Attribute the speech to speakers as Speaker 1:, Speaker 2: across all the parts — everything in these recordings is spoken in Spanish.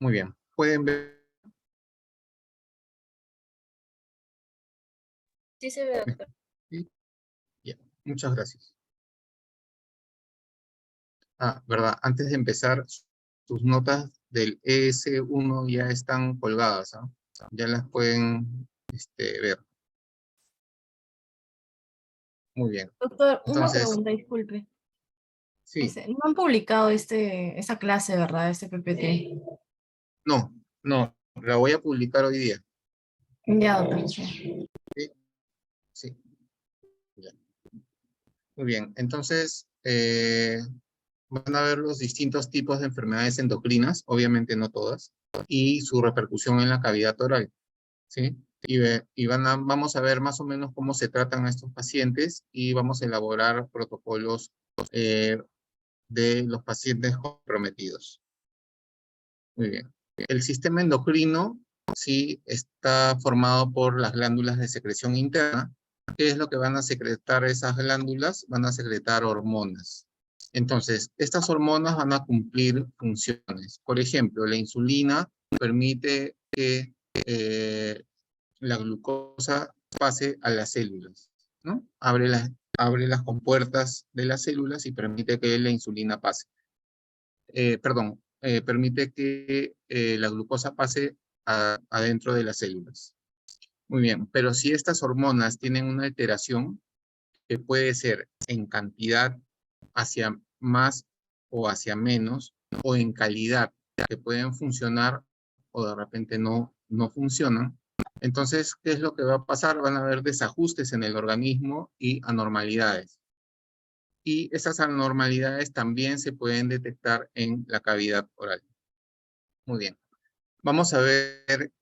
Speaker 1: Muy bien. ¿Pueden ver?
Speaker 2: Sí se ve, doctor.
Speaker 1: Sí. Ya. Muchas gracias. Verdad, antes de empezar, sus notas del ES1 ya están colgadas, ¿ah? Ya las pueden ver. Muy bien.
Speaker 2: Doctor, una
Speaker 1: Entonces,
Speaker 2: pregunta, disculpe.
Speaker 1: sí,
Speaker 2: No han publicado esa clase, ¿verdad? Este PPT.
Speaker 1: no, no, la voy a publicar hoy día.
Speaker 2: Ya, doctor. Sí.
Speaker 1: Sí, sí, ya. Muy bien. Entonces, van a ver los distintos tipos de enfermedades endocrinas, obviamente no todas, y su repercusión en la cavidad oral, ¿sí? Vamos a ver más o menos cómo se tratan a estos pacientes y vamos a elaborar protocolos eh, de los pacientes comprometidos. Muy bien. El sistema endocrino sí está formado por las glándulas de secreción interna. ¿Qué es lo que van a secretar esas glándulas? Van a secretar hormonas. Entonces, estas hormonas van a cumplir funciones. Por ejemplo, la insulina permite que la glucosa pase a las células, ¿no? Abre las compuertas de las células y permite que la insulina pase. Permite que la glucosa pase adentro de las células. Muy bien, pero si estas hormonas tienen una alteración, que puede ser en cantidad hacia más o hacia menos, o en calidad, que pueden funcionar o de repente no funcionan, entonces, ¿qué es lo que va a pasar? Van a haber desajustes en el organismo y anormalidades. Y esas anormalidades también se pueden detectar en la cavidad oral. Muy bien. Vamos a ver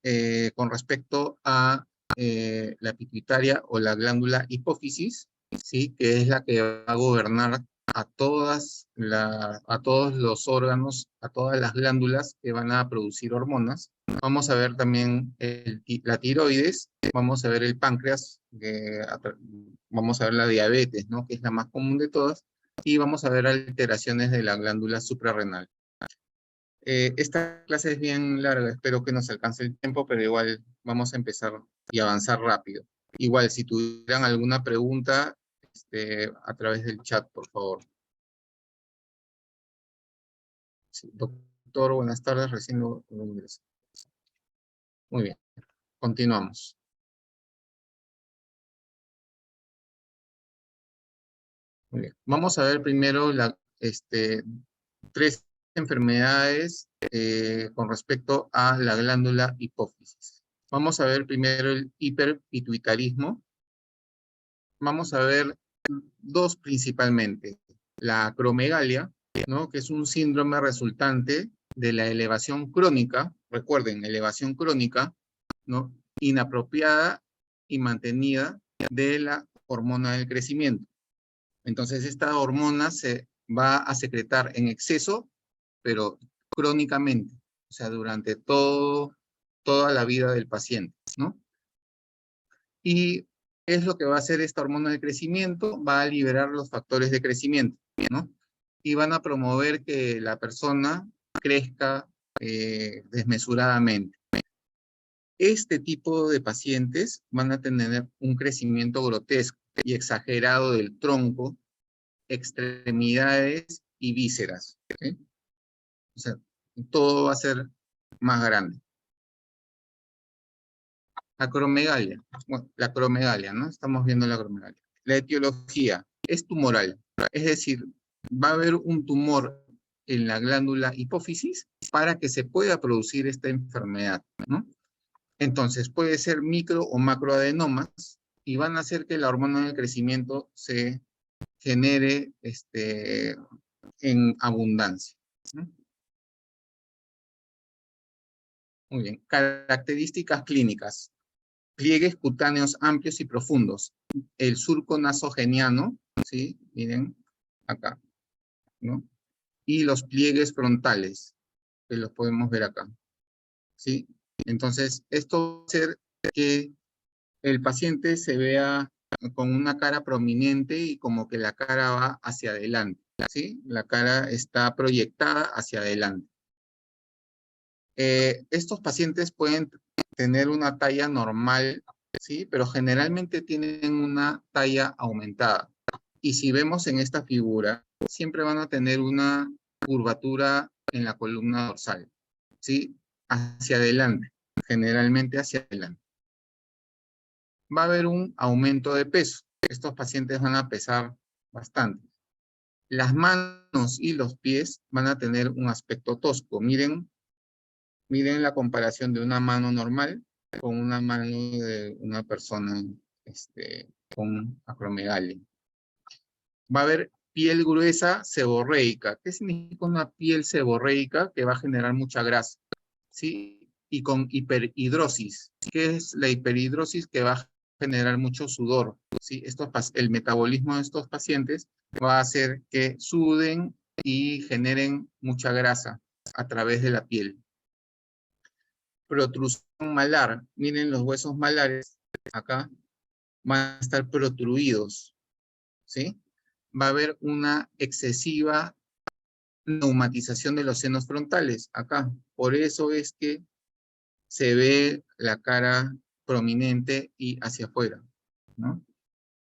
Speaker 1: con respecto a la pituitaria o la glándula hipófisis, ¿sí? Que es la que va a gobernar a todos los órganos, a todas las glándulas que van a producir hormonas. Vamos a ver también la tiroides, vamos a ver el páncreas, vamos a ver la diabetes, ¿no? Que es la más común de todas, y vamos a ver alteraciones de la glándula suprarrenal. Esta clase es bien larga, espero que nos alcance el tiempo, pero igual vamos a empezar y avanzar rápido. Igual, si tuvieran alguna pregunta, a través del chat, por favor. Sí, doctor, buenas tardes, recién lo ingresé. Muy bien, continuamos. Muy bien. Vamos a ver primero tres enfermedades con respecto a la glándula hipófisis. Vamos a ver primero el hiperpituitarismo. Vamos a ver dos principalmente. La acromegalia, ¿no? Que es un síndrome resultante de la elevación crónica, recuerden, elevación crónica, ¿no? Inapropiada y mantenida de la hormona del crecimiento. Entonces, esta hormona se va a secretar en exceso, pero crónicamente, o sea, durante toda la vida del paciente, ¿no? Y es lo que va a hacer esta hormona de crecimiento, va a liberar los factores de crecimiento, ¿no? Y van a promover que la persona crezca desmesuradamente. Este tipo de pacientes van a tener un crecimiento grotesco y exagerado del tronco, extremidades y vísceras, ¿sí? O sea, todo va a ser más grande. Acromegalia. Bueno, la acromegalia, ¿no? Estamos viendo la acromegalia. La etiología es tumoral. Es decir, va a haber un tumor en la glándula hipófisis para que se pueda producir esta enfermedad, ¿no? Entonces, puede ser micro o macroadenomas y van a hacer que la hormona del crecimiento se genere en abundancia, ¿no? Muy bien. Características clínicas. Pliegues cutáneos amplios y profundos. El surco nasogeniano, ¿sí? Miren, acá, ¿no? Y los pliegues frontales, que los podemos ver acá, ¿sí? Entonces, esto va a hacer que el paciente se vea con una cara prominente y como que la cara va hacia adelante, ¿sí? La cara está proyectada hacia adelante. Estos pacientes pueden tener una talla normal, ¿sí? Pero generalmente tienen una talla aumentada. Y si vemos en esta figura, siempre van a tener una curvatura en la columna dorsal, ¿sí? Hacia adelante, generalmente hacia adelante. Va a haber un aumento de peso. Estos pacientes van a pesar bastante. Las manos y los pies van a tener un aspecto tosco. Miren la comparación de una mano normal con una mano de una persona con acromegalia. Va a haber piel gruesa seborreica. ¿Qué significa una piel seborreica? Que va a generar mucha grasa, ¿sí? Y con hiperhidrosis. ¿Qué es la hiperhidrosis? Que va a generar mucho sudor, ¿sí? El metabolismo de estos pacientes va a hacer que suden y generen mucha grasa a través de la piel. Protrusión malar. Miren los huesos malares acá. Van a estar protruidos, ¿sí? Va a haber una excesiva neumatización de los senos frontales acá. Por eso es que se ve la cara prominente y hacia afuera, ¿no?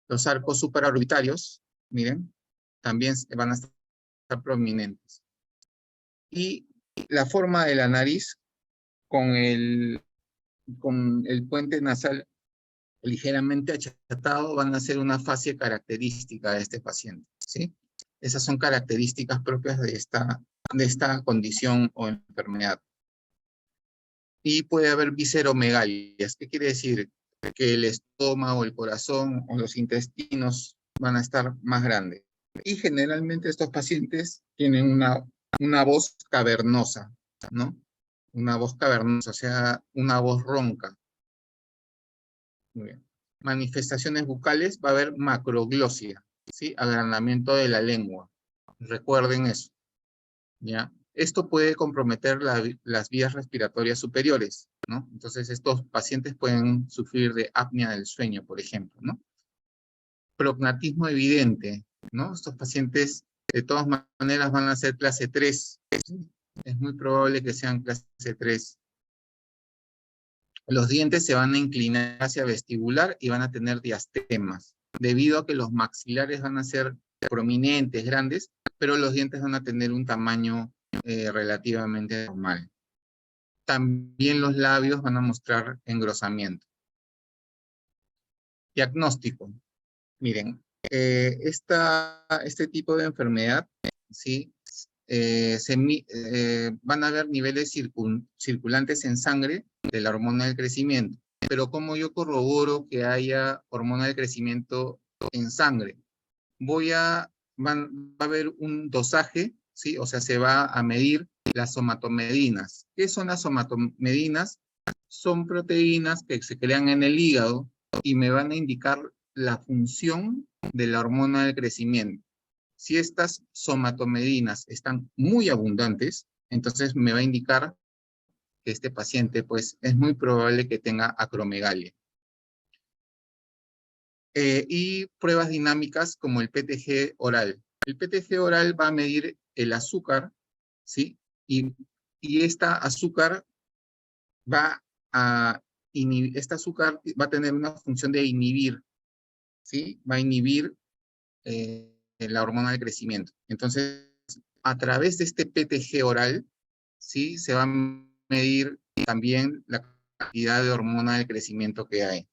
Speaker 1: Los arcos supraorbitarios, miren, también van a estar prominentes. Y la forma de la nariz con el puente nasal ligeramente achatado van a ser una fase característica de este paciente, ¿sí? Esas son características propias de esta condición o enfermedad. Y puede haber visceromegalias. ¿Qué quiere decir? Que el estómago, el corazón o los intestinos van a estar más grandes. Y generalmente estos pacientes tienen una voz cavernosa, ¿no? Una voz cavernosa, o sea, una voz ronca. Muy bien. Manifestaciones bucales, va a haber macroglosia, ¿sí? Agrandamiento de la lengua. Recuerden eso, ¿ya? Esto puede comprometer las vías respiratorias superiores, ¿no? Entonces, estos pacientes pueden sufrir de apnea del sueño, por ejemplo, ¿no? Prognatismo evidente, ¿no? Estos pacientes, de todas maneras, van a ser clase 3, ¿sí? Es muy probable que sean clase 3. Los dientes se van a inclinar hacia vestibular y van a tener diastemas, debido a que los maxilares van a ser prominentes, grandes, pero los dientes van a tener un tamaño relativamente normal. También los labios van a mostrar engrosamiento. Diagnóstico. Miren, este tipo de enfermedad, ¿sí? Van a haber niveles circulantes en sangre de la hormona del crecimiento. Pero ¿cómo yo corroboro que haya hormona del crecimiento en sangre? Va a haber un dosaje, ¿sí? O sea, se va a medir las somatomedinas. ¿Qué son las somatomedinas? Son proteínas que se crean en el hígado y me van a indicar la función de la hormona del crecimiento. Si estas somatomedinas están muy abundantes, entonces me va a indicar que este paciente, pues, es muy probable que tenga acromegalia. Y pruebas dinámicas como el PTG oral. El PTG oral va a medir el azúcar, ¿sí? Y este azúcar va a tener una función de inhibir, ¿sí? Va a inhibir la hormona del crecimiento. Entonces, a través de este PTG oral, ¿sí? Se va a medir también la cantidad de hormona del crecimiento que hay.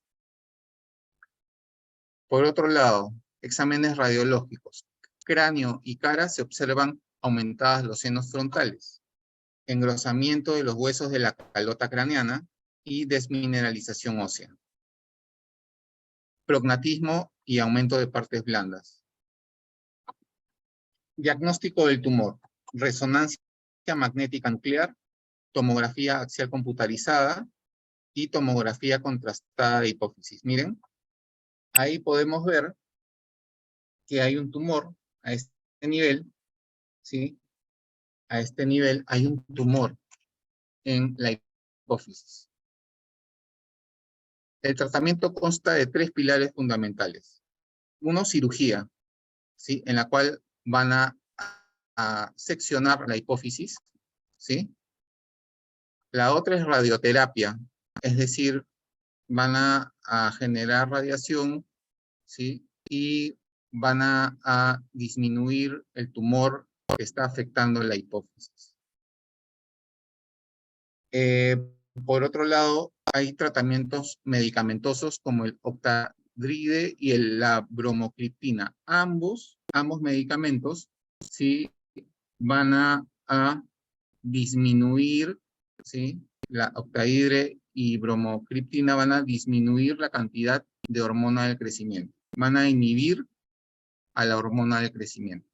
Speaker 1: Por otro lado, exámenes radiológicos. Cráneo y cara se observan aumentadas los senos frontales, engrosamiento de los huesos de la calota craneana y desmineralización ósea. Prognatismo y aumento de partes blandas. Diagnóstico del tumor. Resonancia magnética nuclear, tomografía axial computarizada y tomografía contrastada de hipófisis. Miren, ahí podemos ver que hay un tumor a este nivel, ¿sí? A este nivel hay un tumor en la hipófisis. El tratamiento consta de 3 pilares fundamentales. Uno, cirugía, ¿sí? En la cual van a seccionar la hipófisis, ¿sí? La otra es radioterapia, es decir, van a generar radiación, ¿sí? Y van a disminuir el tumor que está afectando la hipófisis. Por otro lado, hay tratamientos medicamentosos como el Optadride y la bromocriptina. Ambos medicamentos sí van a disminuir, ¿sí? La Optadride y bromocriptina van a disminuir la cantidad de hormona del crecimiento. Van a inhibir a la hormona del crecimiento.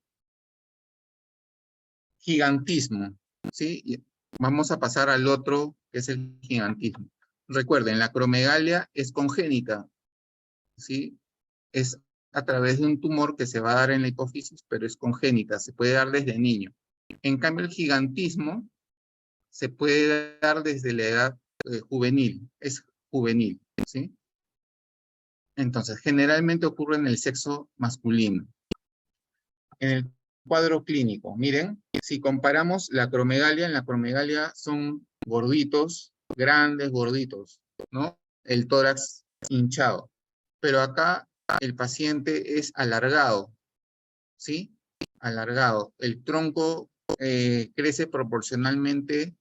Speaker 1: Gigantismo, ¿sí? Vamos a pasar al otro, que es el gigantismo. Recuerden, la acromegalia es congénita, ¿sí? Es a través de un tumor que se va a dar en la hipófisis, pero es congénita, se puede dar desde niño. En cambio, el gigantismo se puede dar desde la edad juvenil, es juvenil, ¿sí? Entonces, generalmente ocurre en el sexo masculino. En el cuadro clínico, miren, si comparamos la acromegalia, en la acromegalia son gorditos, grandes gorditos, ¿no? El tórax hinchado. Pero acá el paciente es alargado, ¿sí? Alargado. El tronco crece proporcionalmente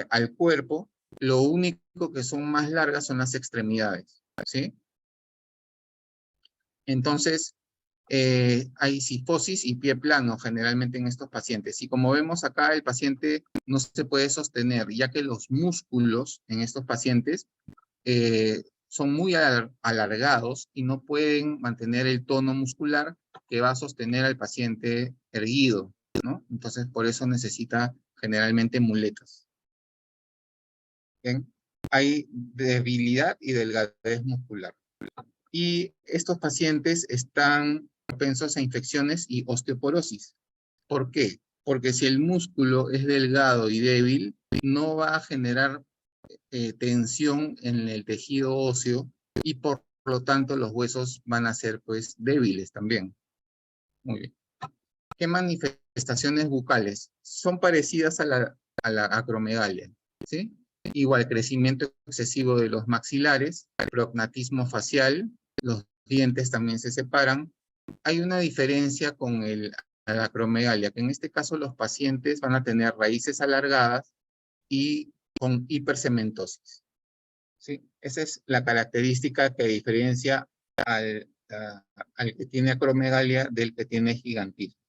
Speaker 1: al cuerpo. Lo único que son más largas son las extremidades, ¿sí? Entonces, hay cifosis y pie plano generalmente en estos pacientes. Y como vemos acá, el paciente no se puede sostener, ya que los músculos en estos pacientes son muy alargados y no pueden mantener el tono muscular que va a sostener al paciente erguido, ¿no? Entonces, por eso necesita generalmente muletas. ¿Bien? Hay debilidad y delgadez muscular. Y estos pacientes están propensos a infecciones y osteoporosis. ¿Por qué? Porque si el músculo es delgado y débil, no va a generar tensión en el tejido óseo y por lo tanto los huesos van a ser pues débiles también. Muy bien. ¿Qué manifestaciones bucales? Son parecidas a la acromegalia, ¿sí? Igual, crecimiento excesivo de los maxilares, prognatismo facial, los dientes también se separan. Hay una diferencia con la acromegalia, que en este caso los pacientes van a tener raíces alargadas y con hipercementosis, ¿sí? Esa es la característica que diferencia al que tiene acromegalia del que tiene gigantismo.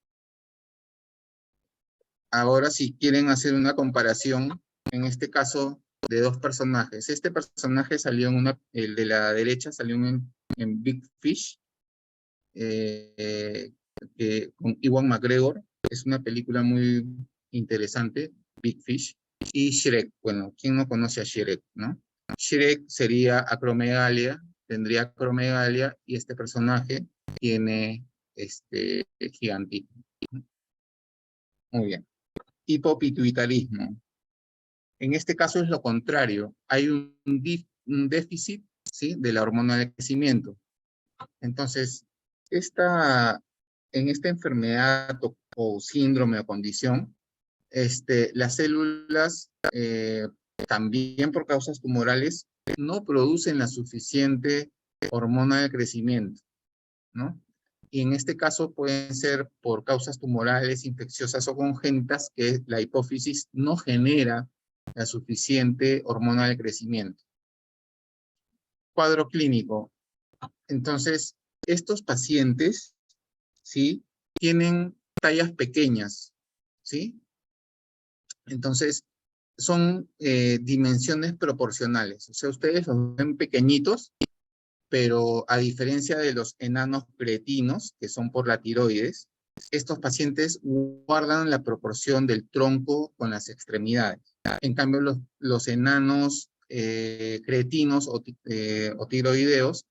Speaker 1: Ahora, si quieren hacer una comparación, en este caso, de dos personajes. Este personaje salió el de la derecha salió en Big Fish, con Ewan McGregor. Es una película muy interesante, Big Fish. Y Shrek, bueno, ¿quién no conoce a Shrek, no? Shrek sería acromegalia, tendría acromegalia, y este personaje tiene gigantismo. Muy bien. Hipopituitarismo. En este caso es lo contrario. Hay un déficit, ¿sí?, de la hormona del crecimiento. Entonces, en esta enfermedad o síndrome o condición, las células, también por causas tumorales, no producen la suficiente hormona del crecimiento, ¿no? Y en este caso pueden ser por causas tumorales, infecciosas o congénitas, que la hipófisis no genera la suficiente hormona de crecimiento. Cuadro clínico. Entonces, estos pacientes, ¿sí?, tienen tallas pequeñas, ¿sí? Entonces, son dimensiones proporcionales. O sea, ustedes los ven pequeñitos, pero a diferencia de los enanos cretinos, que son por la tiroides, estos pacientes guardan la proporción del tronco con las extremidades. En cambio, los enanos cretinos o tiroideos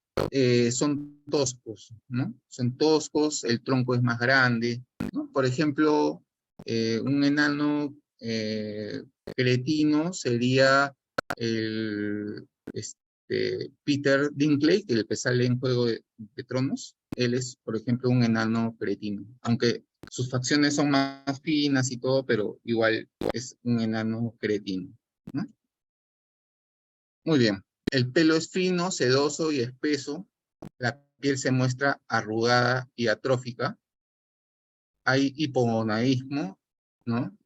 Speaker 1: son toscos, ¿no? Son toscos, el tronco es más grande, ¿no? Por ejemplo, un enano cretino sería Peter Dinklage, el que sale en Juego de Tronos. Él es, por ejemplo, un enano cretino, aunque sus facciones son más finas y todo, pero igual es un enano cretino. ¿no? Muy bien. El pelo es fino, sedoso y espeso. La piel se muestra arrugada y atrófica. Hay hipogonadismo, ¿no?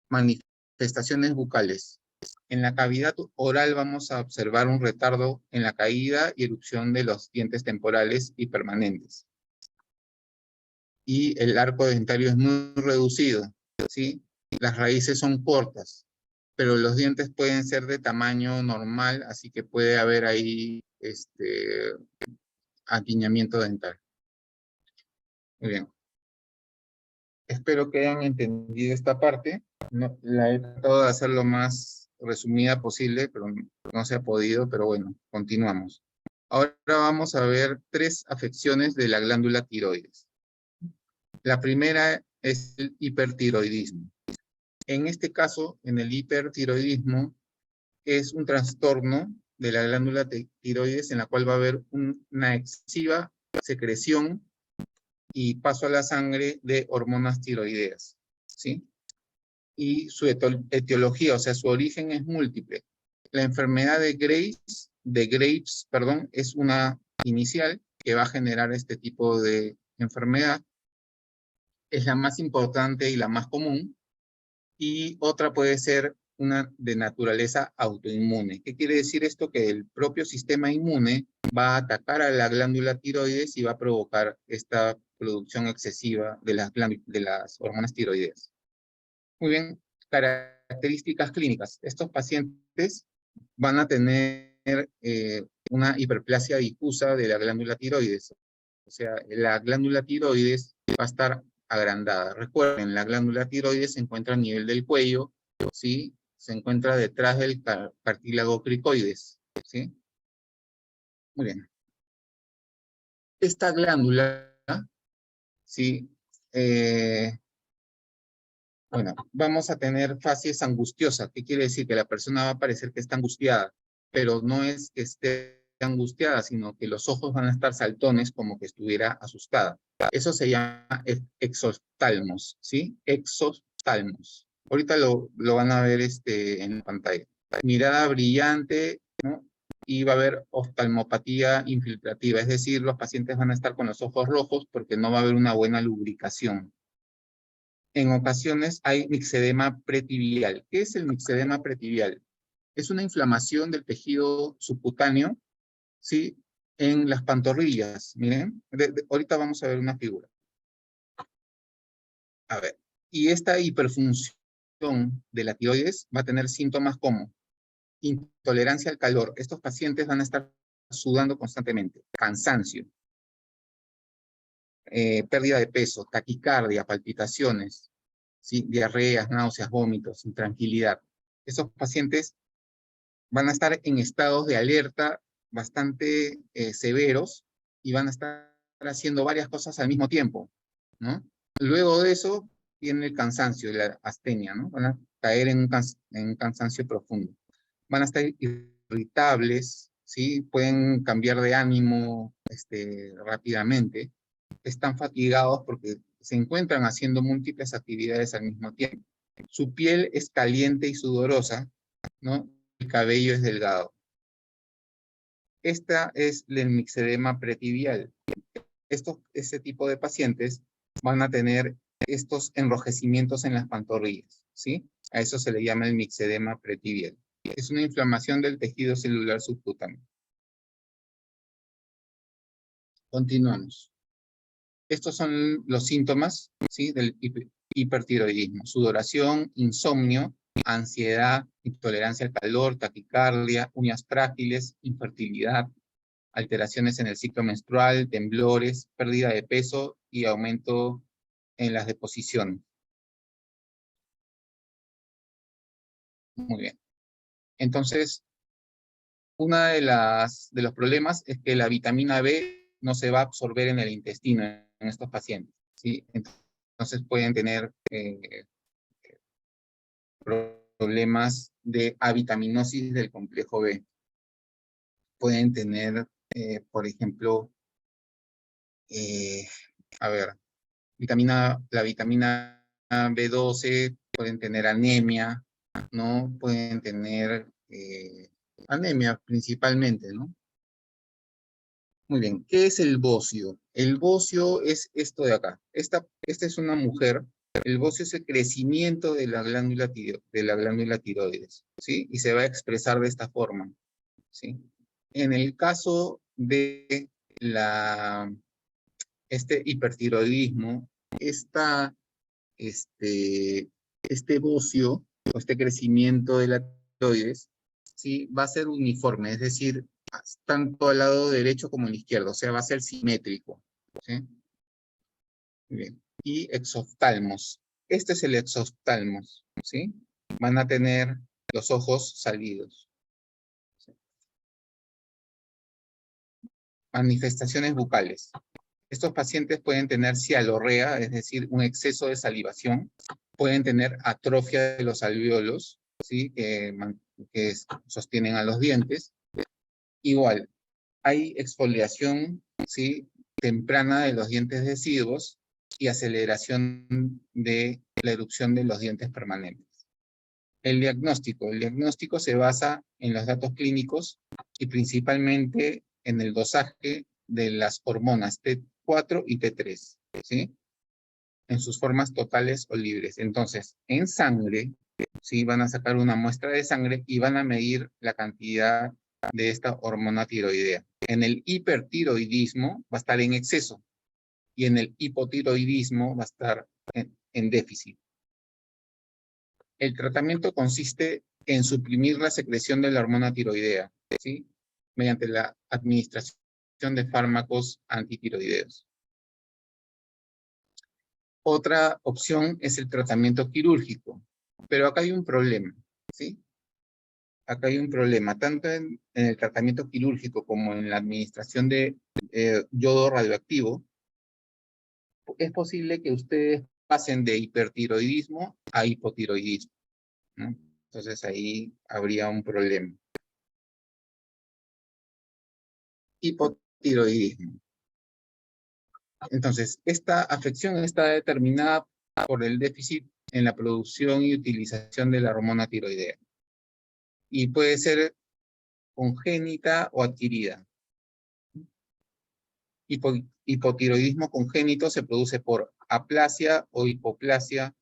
Speaker 1: Manifestaciones bucales. En la cavidad oral vamos a observar un retardo en la caída y erupción de los dientes temporales y permanentes. Y el arco dentario es muy reducido, ¿sí? Las raíces son cortas, pero los dientes pueden ser de tamaño normal, así que puede haber ahí atiñamiento dental. Muy bien. Espero que hayan entendido esta parte. No, la he tratado de hacer lo más resumida posible, pero no se ha podido, pero bueno, continuamos. Ahora vamos a ver 3 afecciones de la glándula tiroides. La primera es el hipertiroidismo. En este caso, en el hipertiroidismo, es un trastorno de la glándula tiroides en la cual va a haber una excesiva secreción y paso a la sangre de hormonas tiroideas, ¿sí? Y su etiología, o sea, su origen es múltiple. La enfermedad de Graves, es una inicial que va a generar este tipo de enfermedad. Es la más importante y la más común. Y otra puede ser una de naturaleza autoinmune. ¿Qué quiere decir esto? Que el propio sistema inmune va a atacar a la glándula tiroides y va a provocar esta producción excesiva de las hormonas tiroideas. Muy bien, características clínicas. Estos pacientes van a tener una hiperplasia difusa de la glándula tiroides. O sea, la glándula tiroides va a estar agrandada. Recuerden, la glándula tiroides se encuentra a nivel del cuello, ¿sí? Se encuentra detrás del cartílago cricoides, ¿sí? Muy bien. Esta glándula, ¿sí? Bueno, vamos a tener fases angustiosas. ¿Qué quiere decir? Que la persona va a parecer que está angustiada, pero no es que esté angustiada, sino que los ojos van a estar saltones como que estuviera asustada. Eso se llama exoftalmos, ¿sí? Exoftalmos. Ahorita lo van a ver en la pantalla. Mirada brillante, ¿no? Y va a haber oftalmopatía infiltrativa, es decir, los pacientes van a estar con los ojos rojos porque no va a haber una buena lubricación. En ocasiones hay mixedema pretibial. ¿Qué es el mixedema pretibial? Es una inflamación del tejido subcutáneo, ¿sí? En las pantorrillas. Miren, ahorita vamos a ver una figura. A ver, y esta hiperfunción de la tiroides va a tener síntomas como intolerancia al calor. Estos pacientes van a estar sudando constantemente, cansancio, pérdida de peso, taquicardia, palpitaciones, ¿sí? Diarreas, náuseas, vómitos, intranquilidad. Esos pacientes van a estar en estados de alerta bastante severos y van a estar haciendo varias cosas al mismo tiempo, ¿no? Luego de eso viene el cansancio, la astenia, ¿no? Van a caer en un cansancio profundo. Van a estar irritables, ¿sí? Pueden cambiar de ánimo rápidamente. Están fatigados porque se encuentran haciendo múltiples actividades al mismo tiempo. Su piel es caliente y sudorosa, ¿no? El cabello es delgado. Esta es el mixedema pretibial. Este tipo de pacientes van a tener estos enrojecimientos en las pantorrillas, ¿sí? A eso se le llama el mixedema pretibial. Es una inflamación del tejido celular subcutáneo. Continuamos. Estos son los síntomas, ¿sí? Del hipertiroidismo. Sudoración, insomnio, ansiedad, intolerancia al calor, taquicardia, uñas frágiles, infertilidad, alteraciones en el ciclo menstrual, temblores, pérdida de peso y aumento en las deposiciones. Muy bien. Entonces, una de los problemas es que la vitamina B no se va a absorber en el intestino en estos pacientes, ¿sí? Entonces pueden tener problemas de avitaminosis del complejo B. Pueden tener, por ejemplo, a ver, la vitamina B12, pueden tener anemia, ¿no? Pueden tener anemia principalmente, ¿no? Muy bien, ¿qué es el bocio? El bocio es esto de acá. Esta es una mujer. El bocio es el crecimiento de la glándula tiroides, ¿sí? Y se va a expresar de esta forma, ¿sí? En el caso de este hipertiroidismo, este bocio o este crecimiento de la tiroides, ¿sí? Va a ser uniforme, es decir, tanto al lado derecho como al izquierdo, o sea, va a ser simétrico, ¿sí? Muy bien. Y exoftalmos. Este es el exoftalmos, ¿sí? Van a tener los ojos salidos. ¿Sí? Manifestaciones bucales. Estos pacientes pueden tener cialorrea, es decir, un exceso de salivación. Pueden tener atrofia de los alvéolos, ¿sí? Que sostienen a los dientes. Igual, hay exfoliación, ¿sí? Temprana de los dientes deciduos y aceleración de la erupción de los dientes permanentes. El diagnóstico se basa en los datos clínicos y principalmente en el dosaje de las hormonas T4 y T3, ¿sí? En sus formas totales o libres. Entonces, en sangre, ¿sí? Van a sacar una muestra de sangre y van a medir la cantidad de esta hormona tiroidea. En el hipertiroidismo va a estar en exceso y en el hipotiroidismo va a estar en déficit. El tratamiento consiste en suprimir la secreción de la hormona tiroidea, ¿sí? Mediante la administración de fármacos antitiroideos. Otra opción es el tratamiento quirúrgico, pero acá hay un problema, ¿sí? Acá hay un problema, tanto en el tratamiento quirúrgico como en la administración de yodo radioactivo. Es posible que ustedes pasen de hipertiroidismo a hipotiroidismo, ¿no? Entonces ahí habría un problema. Hipotiroidismo. Entonces, esta afección está determinada por el déficit en la producción y utilización de la hormona tiroidea. Y puede ser congénita o adquirida. Hipotiroidismo congénito se produce por aplasia o hipoplasia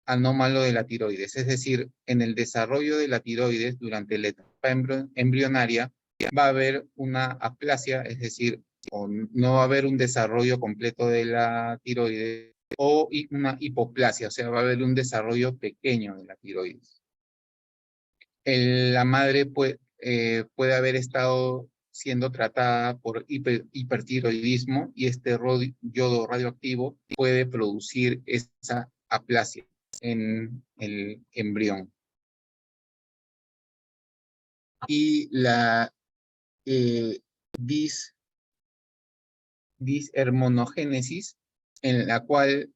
Speaker 1: anómalo de la tiroides. Es decir, en el desarrollo de la tiroides durante la etapa embrionaria va a haber una aplasia, es decir, no va a haber un desarrollo completo de la tiroides o una hipoplasia, o sea, va a haber un desarrollo pequeño de la tiroides. La madre puede haber estado siendo tratada por hipertiroidismo y este yodo radioactivo puede producir esa aplasia en el embrión. Y la dishermonogénesis, en la cual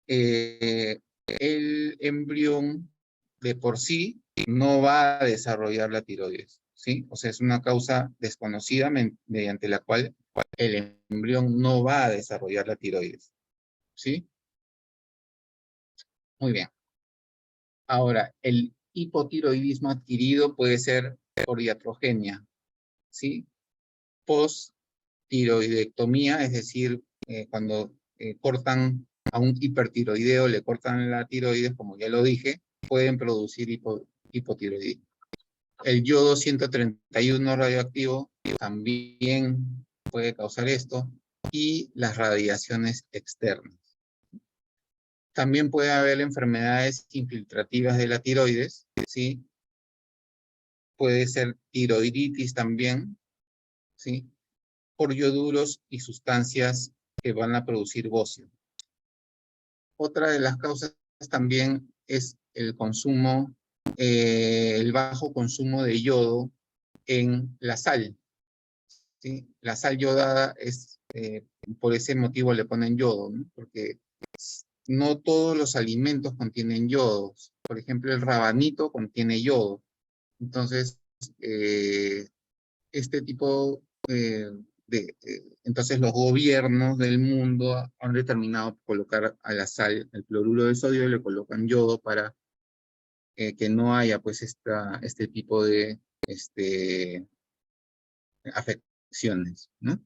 Speaker 1: el embrión de por sí no va a desarrollar la tiroides, ¿sí? O sea, es una causa desconocida mediante la cual el embrión no va a desarrollar la tiroides, ¿sí? Muy bien. Ahora, el hipotiroidismo adquirido puede ser por iatrogenia, ¿sí? Post-tiroidectomía, es decir, cuando cortan a un hipertiroideo, le cortan la tiroides, como ya lo dije, pueden producir hipotiroidismo. El yodo 131 radioactivo también puede causar esto, y las radiaciones externas. También puede haber enfermedades infiltrativas de la tiroides, ¿sí? Puede ser tiroiditis también, ¿sí? Por ioduros y sustancias que van a producir bocio. Otra de las causas también es el consumo, el bajo consumo de yodo en la sal, ¿sí? La sal yodada es, por ese motivo le ponen yodo, ¿no? Porque no todos los alimentos contienen yodo. Por ejemplo, el rabanito contiene yodo. Entonces, este tipo entonces los gobiernos del mundo han determinado colocar a la sal, el cloruro de sodio, le colocan yodo para que no haya pues este tipo de afecciones, ¿no?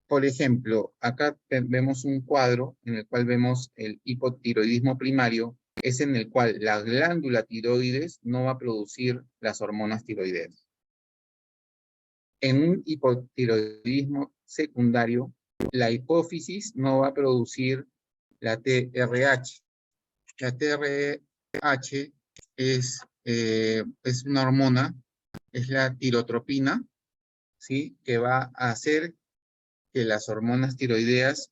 Speaker 1: Por ejemplo, acá vemos un cuadro en el cual vemos el hipotiroidismo primario, es en el cual la glándula tiroides no va a producir las hormonas tiroideas. En un hipotiroidismo secundario, la hipófisis no va a producir la TRH. La TRH es una hormona, es la tirotropina, ¿sí? Que va a hacer que las hormonas tiroideas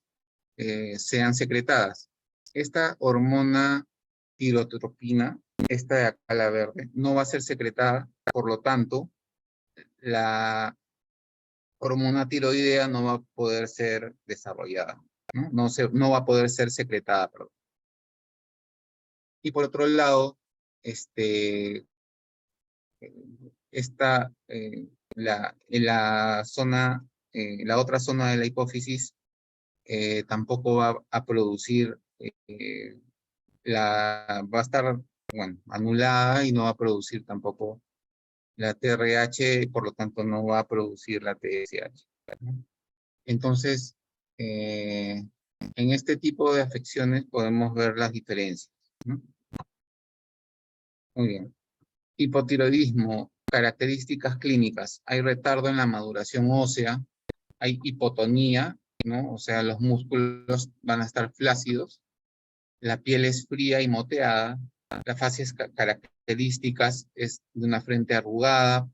Speaker 1: sean secretadas. Esta hormona tirotropina, esta de acá, la verde, no va a ser secretada, por lo tanto, la hormona tiroidea no va a poder ser desarrollada, ¿no? No va a poder ser secretada, perdón. Y por otro lado, la otra zona de la hipófisis tampoco va a producir, va a estar, bueno, anulada y no va a producir tampoco la TRH, por lo tanto no va a producir la TSH, ¿no? Entonces, en este tipo de afecciones podemos ver las diferencias, ¿no? Muy bien. Hipotiroidismo, características clínicas. Hay retardo en la maduración ósea, hay hipotonía, ¿no? O sea, los músculos van a estar flácidos, la piel es fría y moteada, las facies características es de una frente arrugada,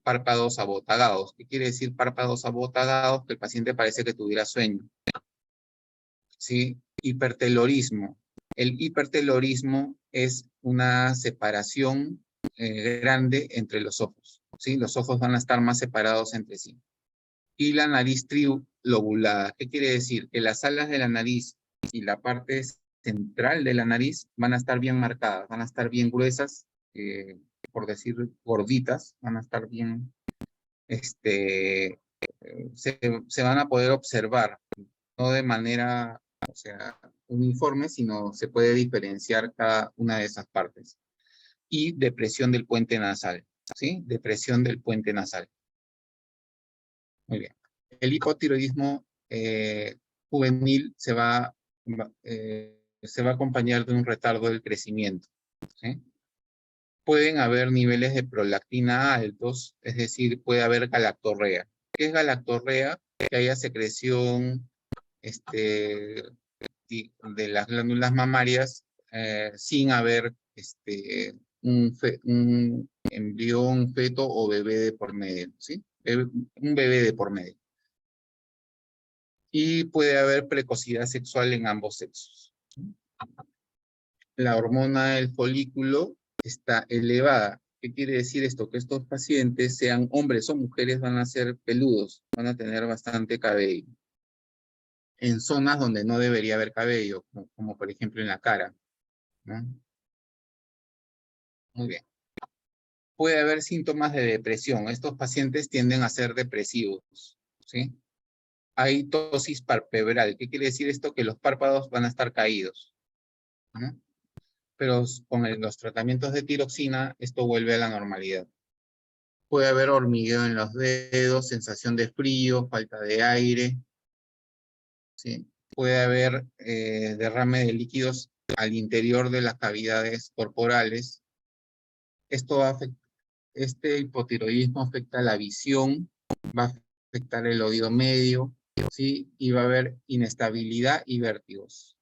Speaker 1: párpados abotagados. ¿Qué quiere decir párpados abotagados? Que el paciente parece que tuviera sueño. ¿Sí? Hipertelorismo. El hipertelorismo es una separación grande entre los ojos, ¿sí? Los ojos van a estar más separados entre sí. Y la nariz trilobulada. ¿Qué quiere decir? Que las alas de la nariz y la parte central de la nariz van a estar bien marcadas, van a estar bien gruesas, por decir gorditas, van a estar bien, se van a poder observar, no de manera, o sea, uniforme, sino se puede diferenciar cada una de esas partes. Y depresión del puente nasal, ¿sí? Depresión del puente nasal. Muy bien. El hipotiroidismo juvenil se va a acompañar de un retardo del crecimiento, ¿sí? Pueden haber niveles de prolactina altos, es decir, puede haber galactorrea. ¿Qué es galactorrea? Que haya secreción de las glándulas mamarias sin haber un embrión, feto o bebé de por medio, ¿sí? Un bebé de por medio. Y puede haber precocidad sexual en ambos sexos. La hormona del folículo está elevada. ¿Qué quiere decir esto? Que estos pacientes, sean hombres o mujeres, van a ser peludos, van a tener bastante cabello. En zonas donde no debería haber cabello, como por ejemplo en la cara, ¿no? Muy bien. Puede haber síntomas de depresión. Estos pacientes tienden a ser depresivos, ¿sí? Hay tosis palpebral. ¿Qué quiere decir esto? Que los párpados van a estar caídos, ¿no? Pero con los tratamientos de tiroxina, esto vuelve a la normalidad. Puede haber hormigueo en los dedos, sensación de frío, falta de aire, ¿sí? Puede haber derrame de líquidos al interior de las cavidades corporales. Este hipotiroidismo afecta la visión, va a afectar el oído medio, ¿sí? Y va a haber inestabilidad y vértigos.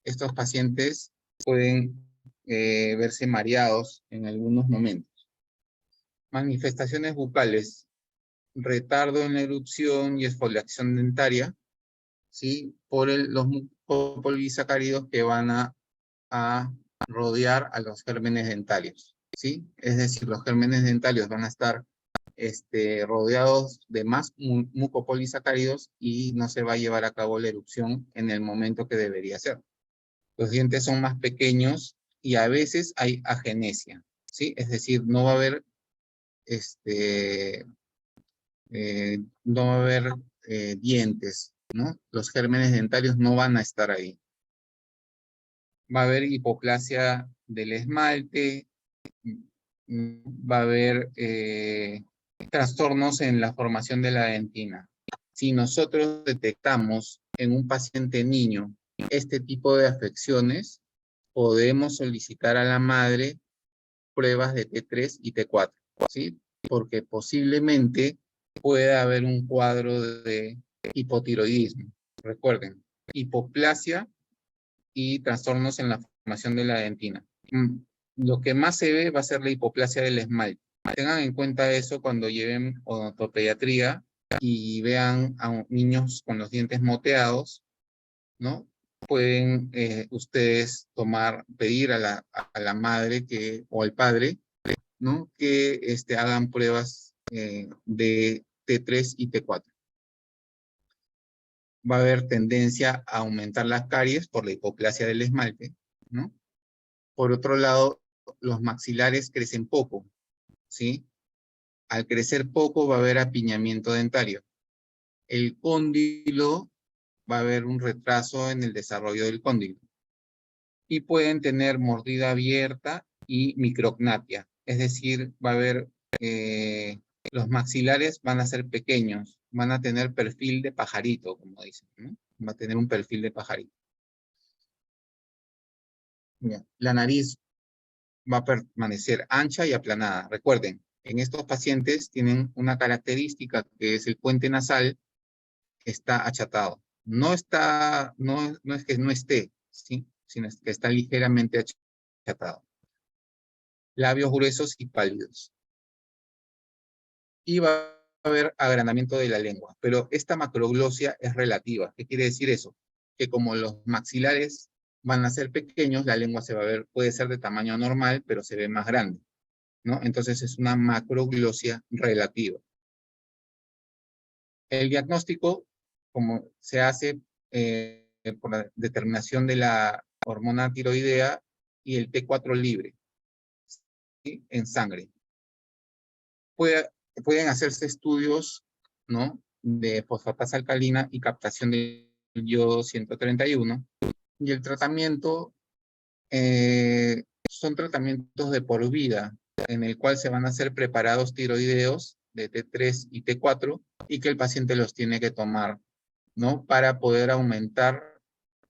Speaker 1: Estos pacientes pueden verse mareados en algunos momentos. Manifestaciones bucales, retardo en la erupción y exfoliación dentaria, ¿sí? Por los mucopolisacáridos que van a rodear a los gérmenes dentarios, ¿sí? Es decir, los gérmenes dentarios van a estar rodeados de más mucopolisacáridos y no se va a llevar a cabo la erupción en el momento que debería ser. Los dientes son más pequeños y a veces hay agenesia, ¿sí? Es decir, no va a haber no va a haber dientes, ¿no? Los gérmenes dentarios no van a estar ahí. Va a haber hipoplasia del esmalte, va a haber trastornos en la formación de la dentina. Si nosotros detectamos en un paciente niño este tipo de afecciones, podemos solicitar a la madre pruebas de T3 y T4, ¿sí? Porque posiblemente pueda haber un cuadro de hipotiroidismo. Recuerden, hipoplasia y trastornos en la formación de la dentina. Lo que más se ve va a ser la hipoplasia del esmalte. Tengan en cuenta eso cuando lleven odontopediatría y vean a niños con los dientes moteados, ¿no? Pueden ustedes pedir a la madre o al padre, ¿no? Que hagan pruebas de T3 y T4. Va a haber tendencia a aumentar las caries por la hipoplasia del esmalte, ¿no? Por otro lado, los maxilares crecen poco, ¿sí? Al crecer poco va a haber apiñamiento dentario. El cóndilo va a haber un retraso en el desarrollo del cóndilo. Y pueden tener mordida abierta y micrognatia. Es decir, va a haber, los maxilares van a ser pequeños, van a tener perfil de pajarito, como dicen, ¿no? Va a tener un perfil de pajarito. Bien. La nariz va a permanecer ancha y aplanada. Recuerden, en estos pacientes tienen una característica que es el puente nasal que está achatado. No es que no esté, ¿sí? Sino que está ligeramente achatado. Labios gruesos y pálidos. Y va a haber agrandamiento de la lengua. Pero esta macroglosia es relativa. ¿Qué quiere decir eso? Que como los maxilares van a ser pequeños, la lengua se va a ver, puede ser de tamaño normal, pero se ve más grande, ¿no? Entonces es una macroglosia relativa. El diagnóstico, como se hace por la determinación de la hormona tiroidea y el T4 libre, ¿sí? En sangre. Pueden hacerse estudios, ¿no? De fosfatasa alcalina y captación del yodo 131. Y el tratamiento son tratamientos de por vida, en el cual se van a hacer preparados tiroideos de T3 y T4 y que el paciente los tiene que tomar, ¿no? Para poder aumentar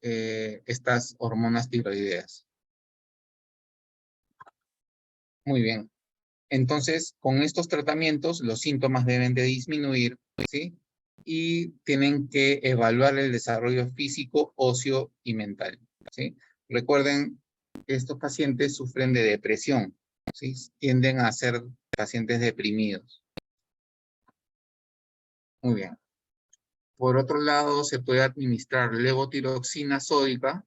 Speaker 1: estas hormonas tiroideas. Muy bien. Entonces, con estos tratamientos, los síntomas deben de disminuir, ¿sí? Y tienen que evaluar el desarrollo físico, óseo y mental, ¿sí? Recuerden que estos pacientes sufren de depresión, ¿sí? Tienden a ser pacientes deprimidos. Muy bien. Por otro lado, se puede administrar levotiroxina sódica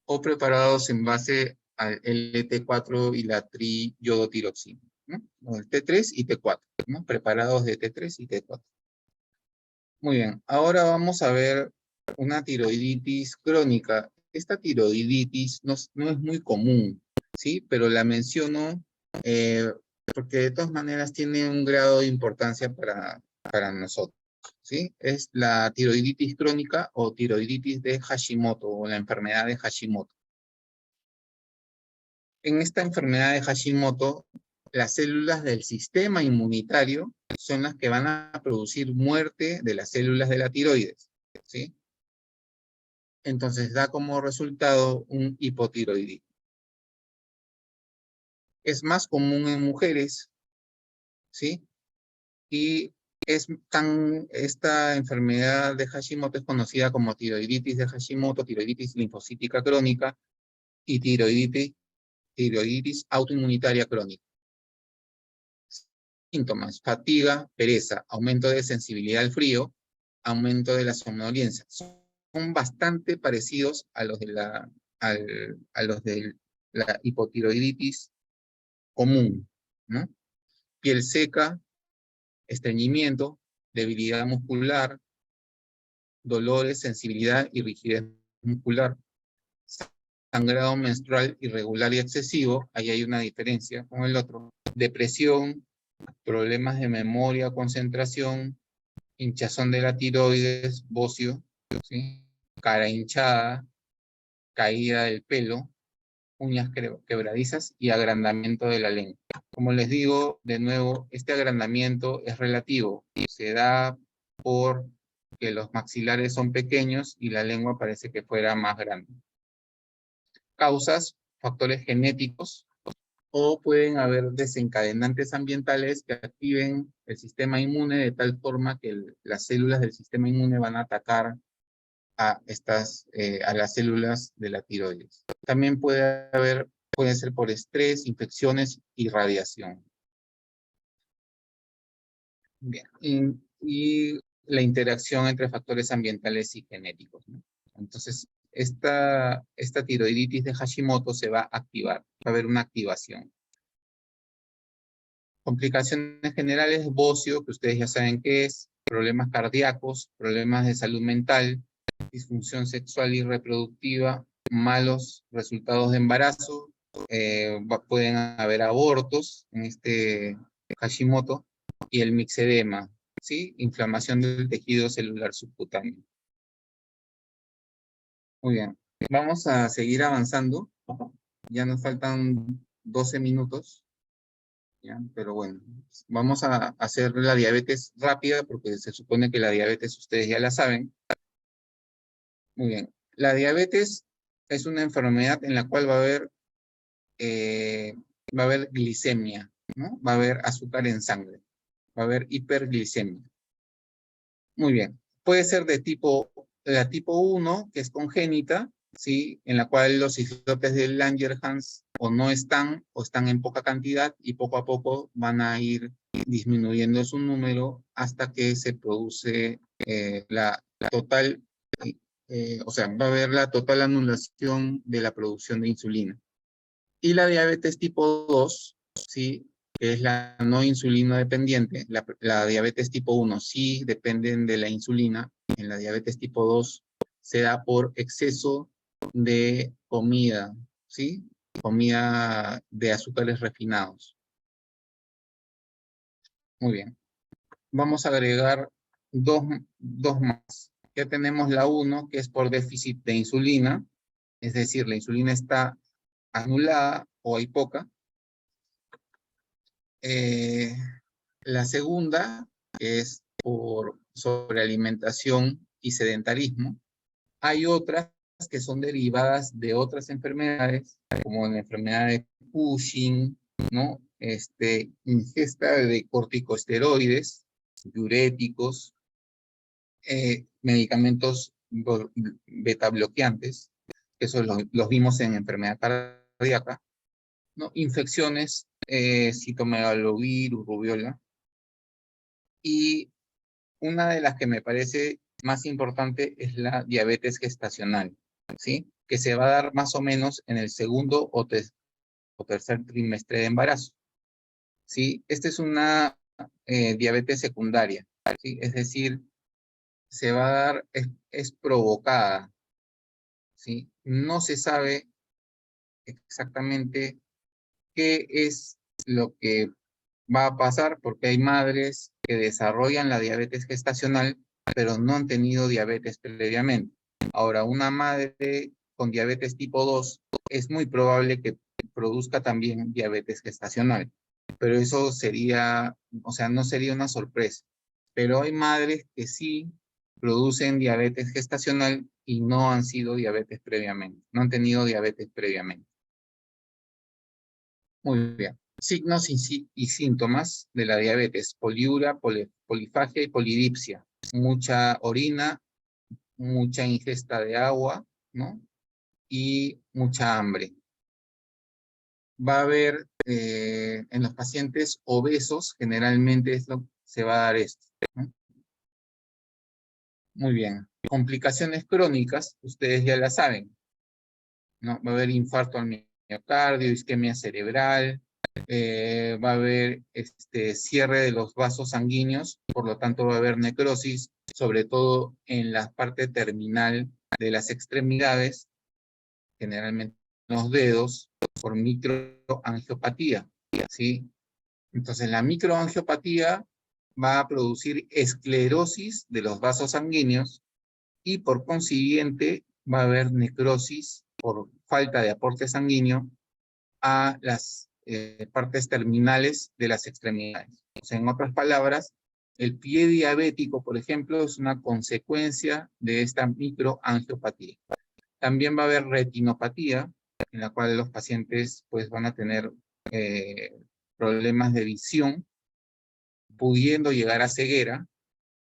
Speaker 1: o preparados en base al LT4 y la triyodotiroxina, ¿no? O el T3 y T4, ¿no? Preparados de T3 y T4. Muy bien, ahora vamos a ver una tiroiditis crónica. Esta tiroiditis no es muy común, ¿sí? Pero la menciono porque de todas maneras tiene un grado de importancia para nosotros, ¿sí? Es la tiroiditis crónica o tiroiditis de Hashimoto o la enfermedad de Hashimoto. En esta enfermedad de Hashimoto, las células del sistema inmunitario son las que van a producir muerte de las células de la tiroides, ¿sí? Entonces da como resultado un hipotiroidismo. Es más común en mujeres, ¿sí? Y esta enfermedad de Hashimoto es conocida como tiroiditis de Hashimoto, tiroiditis linfocítica crónica y tiroiditis autoinmunitaria crónica. Síntomas: fatiga, pereza, aumento de sensibilidad al frío, aumento de la somnolencia. Son bastante parecidos a los de la hipotiroiditis común, ¿no? Piel seca, estreñimiento, debilidad muscular, dolores, sensibilidad y rigidez muscular. Sangrado menstrual irregular y excesivo, ahí hay una diferencia con el otro. Depresión, problemas de memoria, concentración, hinchazón de la tiroides, bocio, ¿sí? Cara hinchada, caída del pelo, uñas quebradizas y agrandamiento de la lengua. Como les digo, de nuevo, este agrandamiento es relativo. Se da por que los maxilares son pequeños y la lengua parece que fuera más grande. Causas, factores genéticos, o pueden haber desencadenantes ambientales que activen el sistema inmune de tal forma que las células del sistema inmune van a atacar a las células de la tiroides. También puede ser por estrés, infecciones y radiación. Bien. Y la interacción entre factores ambientales y genéticos, ¿no? Entonces, esta tiroiditis de Hashimoto se va a activar, va a haber una activación. Complicaciones generales, bocio, que ustedes ya saben qué es, problemas cardíacos, problemas de salud mental, disfunción sexual y reproductiva, malos resultados de embarazo, pueden haber abortos en este Hashimoto, y el mixedema, ¿sí? Inflamación del tejido celular subcutáneo. Muy bien, vamos a seguir avanzando. Ya nos faltan 12 minutos. ¿Ya? Pero bueno, vamos a hacer la diabetes rápida porque se supone que la diabetes ustedes ya la saben. Muy bien. La diabetes es una enfermedad en la cual va a haber glicemia, ¿no? Va a haber azúcar en sangre, va a haber hiperglicemia. Muy bien. Puede ser de tipo 1, que es congénita, ¿sí? En la cual los islotes de Langerhans o no están, o están en poca cantidad, y poco a poco van a ir disminuyendo su número hasta que se produce la total, o sea, va a haber la total anulación de la producción de insulina. Y la diabetes tipo 2, ¿sí? Que es la no insulino dependiente. La diabetes tipo 1 sí dependen de la insulina. En la diabetes tipo 2 se da por exceso de comida, ¿sí? Comida de azúcares refinados. Muy bien. Vamos a agregar dos más. Ya tenemos la 1, que es por déficit de insulina. Es decir, la insulina está anulada o hay poca. La segunda, que es por sobrealimentación y sedentarismo. Hay otras que son derivadas de otras enfermedades, como la enfermedad de Cushing, ¿no? Ingesta de corticosteroides, diuréticos, medicamentos beta bloqueantes, eso los vimos en enfermedad cardíaca, ¿no? Infecciones, citomegalovirus, rubiola. Y una de las que me parece más importante es la diabetes gestacional, ¿sí? Que se va a dar más o menos en el segundo o tercer trimestre de embarazo, ¿sí? Esta es una diabetes secundaria, ¿sí? Es decir, se va a dar, es provocada, ¿sí? No se sabe exactamente qué es lo que va a pasar, porque hay madres que desarrollan la diabetes gestacional, pero no han tenido diabetes previamente. Ahora, una madre con diabetes tipo 2 es muy probable que produzca también diabetes gestacional, pero eso sería, o sea, no sería una sorpresa. Pero hay madres que sí producen diabetes gestacional y no han sido diabetes previamente, no han tenido diabetes previamente. Muy bien. Signos y síntomas de la diabetes: poliuria, polifagia y polidipsia. Mucha orina, mucha ingesta de agua, ¿no? Y mucha hambre. Va a haber en los pacientes obesos, generalmente se va a dar esto, ¿no? Muy bien. Complicaciones crónicas, ustedes ya la saben, ¿no? Va a haber infarto al miocardio, isquemia cerebral, va a haber cierre de los vasos sanguíneos, por lo tanto va a haber necrosis, sobre todo en la parte terminal de las extremidades, generalmente en los dedos, por microangiopatía, ¿sí? Entonces la microangiopatía va a producir esclerosis de los vasos sanguíneos y por consiguiente va a haber necrosis por falta de aporte sanguíneo a las partes terminales de las extremidades. O sea, en otras palabras, el pie diabético, por ejemplo, es una consecuencia de esta microangiopatía. También va a haber retinopatía, en la cual los pacientes pues, van a tener problemas de visión, pudiendo llegar a ceguera.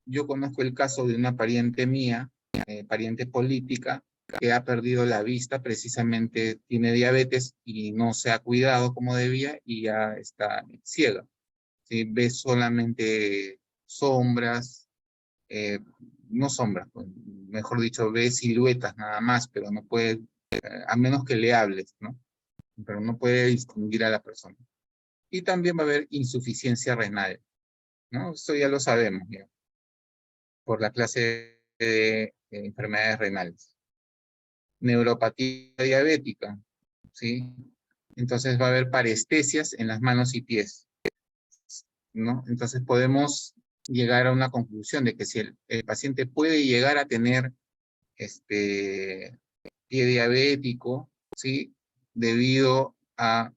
Speaker 1: Yo conozco el caso de una pariente mía, pariente política, que ha perdido la vista, precisamente tiene diabetes y no se ha cuidado como debía y ya está ciega. ¿Sí? Ve solamente sombras, no sombras, pues, mejor dicho, ve siluetas nada más, pero no puede, a menos que le hables, ¿no? Pero no puede distinguir a la persona. Y también va a haber insuficiencia renal, ¿no? Esto ya lo sabemos, ya, por la clase de enfermedades renales. Neuropatía diabética, ¿sí? Entonces va a haber parestesias en las manos y pies, ¿no? Entonces podemos llegar a una conclusión de que si el paciente puede llegar a tener pie diabético, ¿sí? Debido a,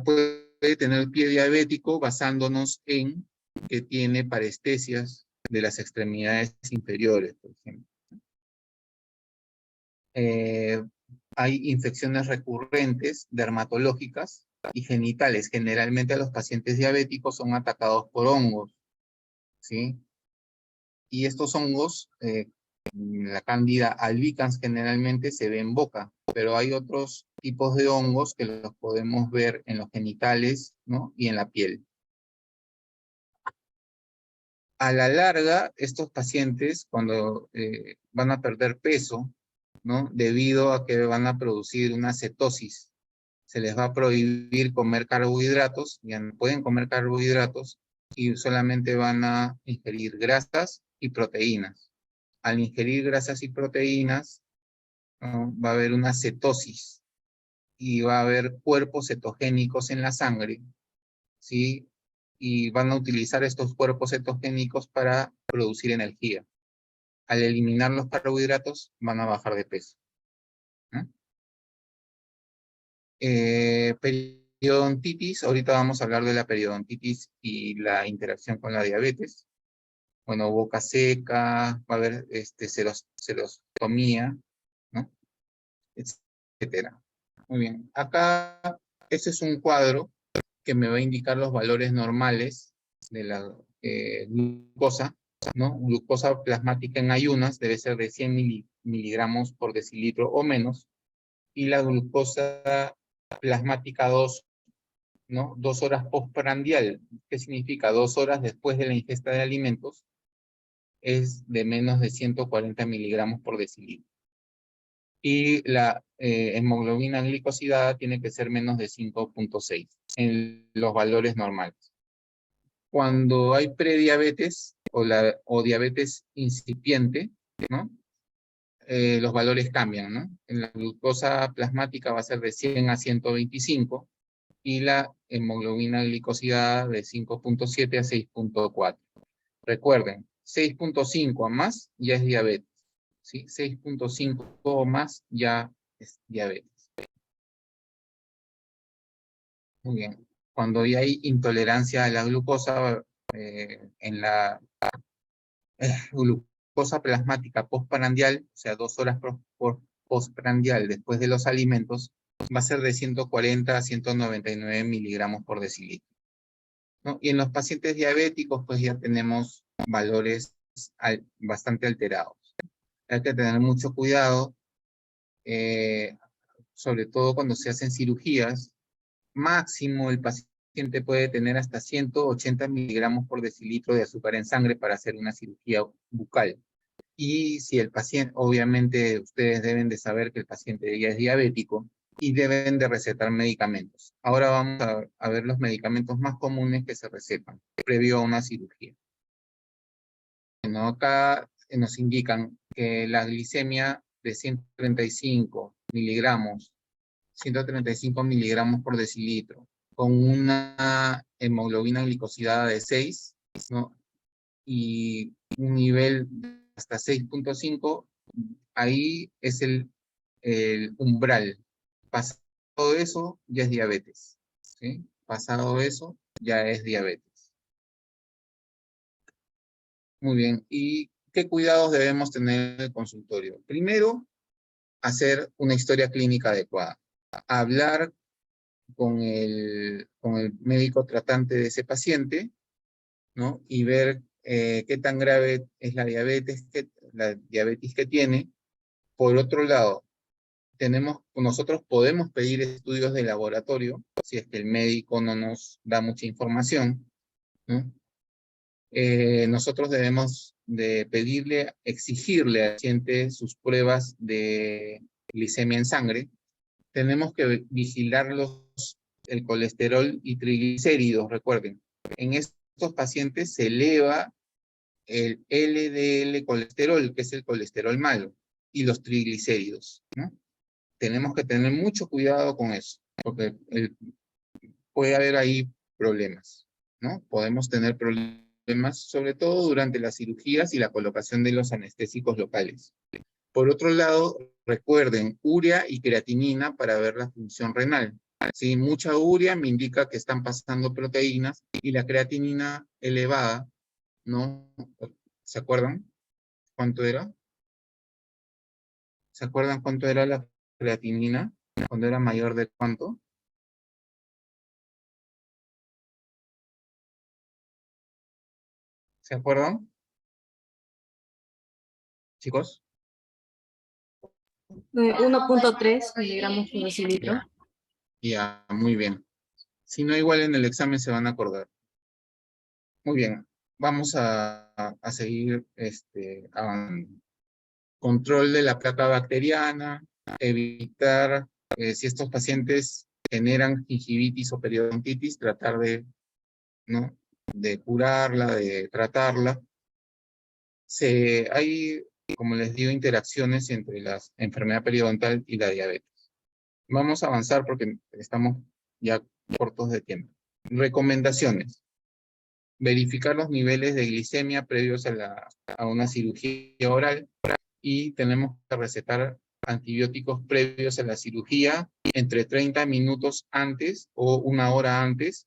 Speaker 1: puede tener pie diabético basándonos en que tiene parestesias de las extremidades inferiores, por ejemplo. Hay infecciones recurrentes, dermatológicas y genitales. Generalmente a los pacientes diabéticos son atacados por hongos, ¿sí? Y estos hongos, la Candida albicans generalmente se ve en boca, pero hay otros tipos de hongos que los podemos ver en los genitales, ¿no? Y en la piel. A la larga, estos pacientes, cuando van a perder peso, ¿no? Debido a que van a producir una cetosis, se les va a prohibir comer carbohidratos, ya no pueden comer carbohidratos y solamente van a ingerir grasas y proteínas. Al ingerir grasas y proteínas, ¿no? Va a haber una cetosis y va a haber cuerpos cetogénicos en la sangre, ¿sí? Y van a utilizar estos cuerpos cetogénicos para producir energía. Al eliminar los carbohidratos, van a bajar de peso, ¿no? Periodontitis, ahorita vamos a hablar de la periodontitis y la interacción con la diabetes. Bueno, boca seca, va a haber serostomía, ¿no? Etcétera. Muy bien. Acá, este es un cuadro que me va a indicar los valores normales de la glucosa, ¿no? Glucosa plasmática en ayunas debe ser de 100 miligramos por decilitro o menos. Y la glucosa plasmática 2, ¿no? 2 horas postprandial, ¿qué significa? 2 horas después de la ingesta de alimentos, es de menos de 140 miligramos por decilitro. Y la hemoglobina glicosilada tiene que ser menos de 5.6 en los valores normales. Cuando hay prediabetes o diabetes incipiente, ¿no? Los valores cambian, ¿no? En la glucosa plasmática va a ser de 100 a 125 y la hemoglobina glicosilada de 5.7 a 6.4. Recuerden, 6.5 a más ya es diabetes, ¿sí? 6.5 o más ya es diabetes. Muy bien. Cuando ya hay intolerancia a la glucosa, en la glucosa plasmática postprandial, o sea, 2 horas por postprandial después de los alimentos, va a ser de 140 a 199 miligramos por decilitro, ¿no? Y en los pacientes diabéticos, pues ya tenemos valores bastante alterados. Hay que tener mucho cuidado, sobre todo cuando se hacen cirugías. Máximo el paciente puede tener hasta 180 miligramos por decilitro de azúcar en sangre para hacer una cirugía bucal. Y si el paciente, obviamente ustedes deben de saber que el paciente ya es diabético y deben de recetar medicamentos. Ahora vamos a ver los medicamentos más comunes que se recetan previo a una cirugía. Bueno, acá nos indican que la glicemia de 135 miligramos, 135 miligramos por decilitro, con una hemoglobina glicosilada de 6, ¿no? Y un nivel hasta 6.5, ahí es el umbral. Pasado eso, ya es diabetes. ¿Sí? Pasado eso, ya es diabetes. Muy bien. ¿Y qué cuidados debemos tener en el consultorio? Primero, hacer una historia clínica adecuada. Hablar con el médico tratante de ese paciente, ¿no? Y ver qué tan grave es la diabetes que tiene. Por otro lado, nosotros podemos pedir estudios de laboratorio, si es que el médico no nos da mucha información, ¿no? Nosotros debemos de exigirle al paciente sus pruebas de glicemia en sangre. Tenemos que vigilar el colesterol y triglicéridos, recuerden. En estos pacientes se eleva el LDL colesterol, que es el colesterol malo, y los triglicéridos, ¿no? Tenemos que tener mucho cuidado con eso, porque puede haber ahí problemas, ¿no? Podemos tener problemas, sobre todo durante las cirugías y la colocación de los anestésicos locales. Por otro lado, recuerden, urea y creatinina para ver la función renal. Si mucha urea me indica que están pasando proteínas y la creatinina elevada, ¿no? ¿Se acuerdan cuánto era? ¿Se acuerdan cuánto era la creatinina? ¿Cuando era mayor de cuánto? ¿Se acuerdan, chicos?
Speaker 2: 1.3 miligramos por decilitro.
Speaker 1: Ya, ya, muy bien. Si no, igual en el examen se van a acordar. Muy bien, vamos a seguir control de la placa bacteriana, evitar, si estos pacientes generan gingivitis o periodontitis, tratar de, ¿no? de curarla, de tratarla. Hay, como les digo, interacciones entre la enfermedad periodontal y la diabetes. Vamos a avanzar porque estamos ya cortos de tiempo. Recomendaciones. Verificar los niveles de glicemia previos a una cirugía oral y tenemos que recetar antibióticos previos a la cirugía entre 30 minutos antes o una hora antes.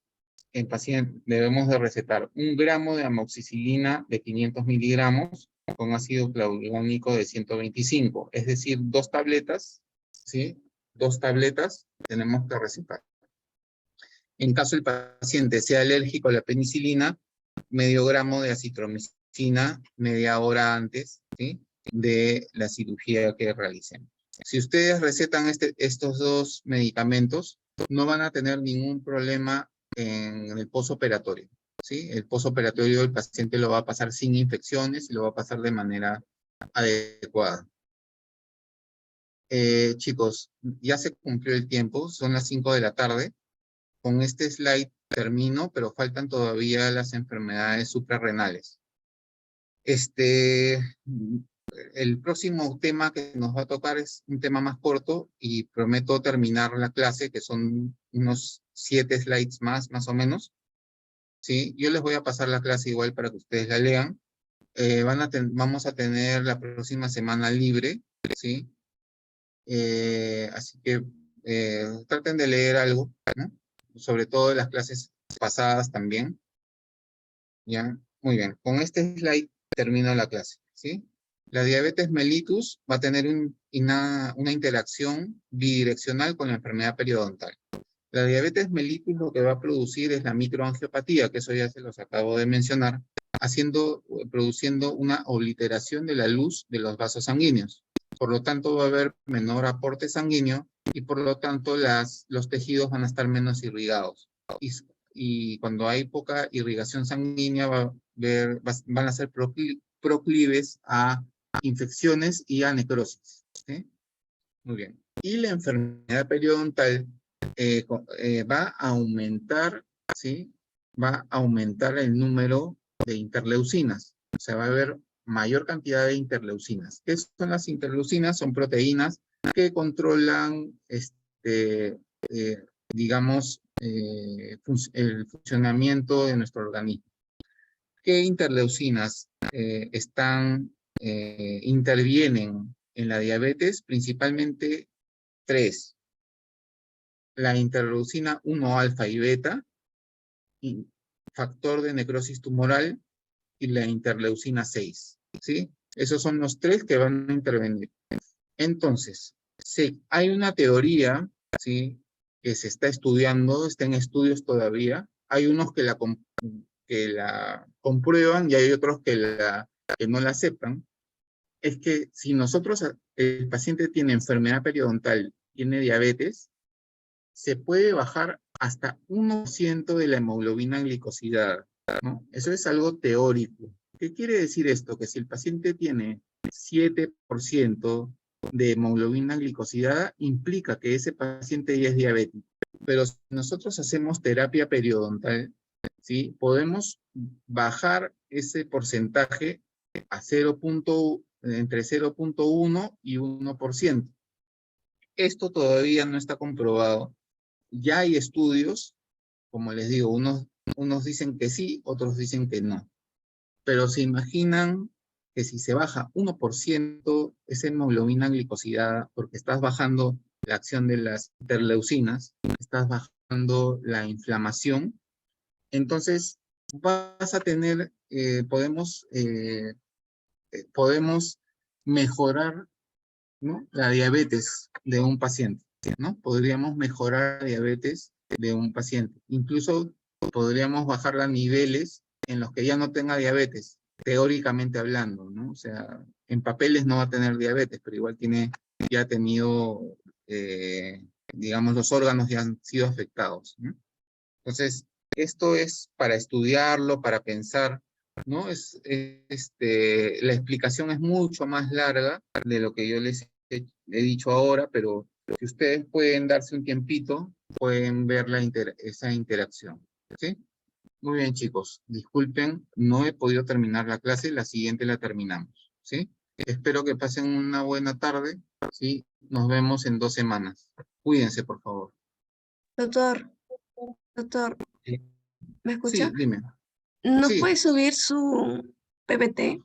Speaker 1: En paciente debemos de recetar 1 gramo de amoxicilina de 500 miligramos con ácido clavulónico de 125, es decir, 2 tabletas, ¿sí? 2 tabletas tenemos que recetar. En caso el paciente sea alérgico a la penicilina, medio gramo de acitromicina media hora antes, ¿sí? de la cirugía que realicen. Si ustedes recetan estos 2 medicamentos, no van a tener ningún problema en el posoperatorio, ¿sí? El posoperatorio el paciente lo va a pasar sin infecciones y lo va a pasar de manera adecuada. Chicos, ya se cumplió el tiempo, son las 5 de la tarde. Con este slide termino, pero faltan todavía las enfermedades suprarrenales. El próximo tema que nos va a tocar es un tema más corto y prometo terminar la clase, que son unos 7 slides más o menos. ¿Sí? Yo les voy a pasar la clase igual para que ustedes la lean. Vamos a tener la próxima semana libre, ¿sí? Así que traten de leer algo, ¿no? Sobre todo de las clases pasadas también. ¿Ya? Muy bien. Con este slide termino la clase, ¿sí? La diabetes mellitus va a tener una interacción bidireccional con la enfermedad periodontal. La diabetes mellitus lo que va a producir es la microangiopatía, que eso ya se los acabo de mencionar, produciendo una obliteración de la luz de los vasos sanguíneos. Por lo tanto, va a haber menor aporte sanguíneo y por lo tanto los tejidos van a estar menos irrigados. Y cuando hay poca irrigación sanguínea van a ser proclives a infecciones y a necrosis, ¿sí? Muy bien. Y la enfermedad periodontal va a aumentar, ¿sí? Va a aumentar el número de interleucinas. O sea, va a haber mayor cantidad de interleucinas. ¿Qué son las interleucinas? Son proteínas que controlan, digamos, el funcionamiento de nuestro organismo. ¿Qué interleucinas intervienen en la diabetes, principalmente tres. La interleucina 1 alfa y beta, y factor de necrosis tumoral, y la interleucina 6, ¿sí? Esos son los tres que van a intervenir. Entonces, sí, hay una teoría, ¿sí?, que se está estudiando, está en estudios todavía. Hay unos que la comprueban y hay otros que no la aceptan. Es que si nosotros, el paciente tiene enfermedad periodontal, tiene diabetes, se puede bajar hasta 1% de la hemoglobina glicosilada, ¿no? Eso es algo teórico. ¿Qué quiere decir esto? Que si el paciente tiene 7% de hemoglobina glicosilada, implica que ese paciente ya es diabético. Pero si nosotros hacemos terapia periodontal, ¿sí?, podemos bajar ese porcentaje a entre 0.1 y 1%. Esto todavía no está comprobado. Ya hay estudios, como les digo, unos dicen que sí, otros dicen que no. Pero se imaginan que si se baja 1% esa hemoglobina glicosilada, porque estás bajando la acción de las interleucinas, estás bajando la inflamación, entonces vas a tener, podemos mejorar, ¿no?, la diabetes de un paciente, ¿no? Podríamos mejorar la diabetes de un paciente. Incluso podríamos bajarla a niveles en los que ya no tenga diabetes, teóricamente hablando, ¿no? O sea, en papeles no va a tener diabetes, pero igual ya ha tenido, digamos, los órganos ya han sido afectados, ¿no? Entonces, esto es para estudiarlo, para pensar, ¿no? La explicación es mucho más larga de lo que yo les he dicho ahora, pero si ustedes pueden darse un tiempito, pueden ver esa interacción, ¿sí? Muy bien, chicos. Disculpen, no he podido terminar la clase, la siguiente la terminamos, ¿sí? Espero que pasen una buena tarde, ¿sí? Nos vemos en 2 semanas. Cuídense, por favor.
Speaker 3: Doctor,
Speaker 1: Sí,
Speaker 3: ¿me escucha?
Speaker 1: sí, dime.
Speaker 3: ¿No
Speaker 1: Sí.
Speaker 3: puede subir su PPT?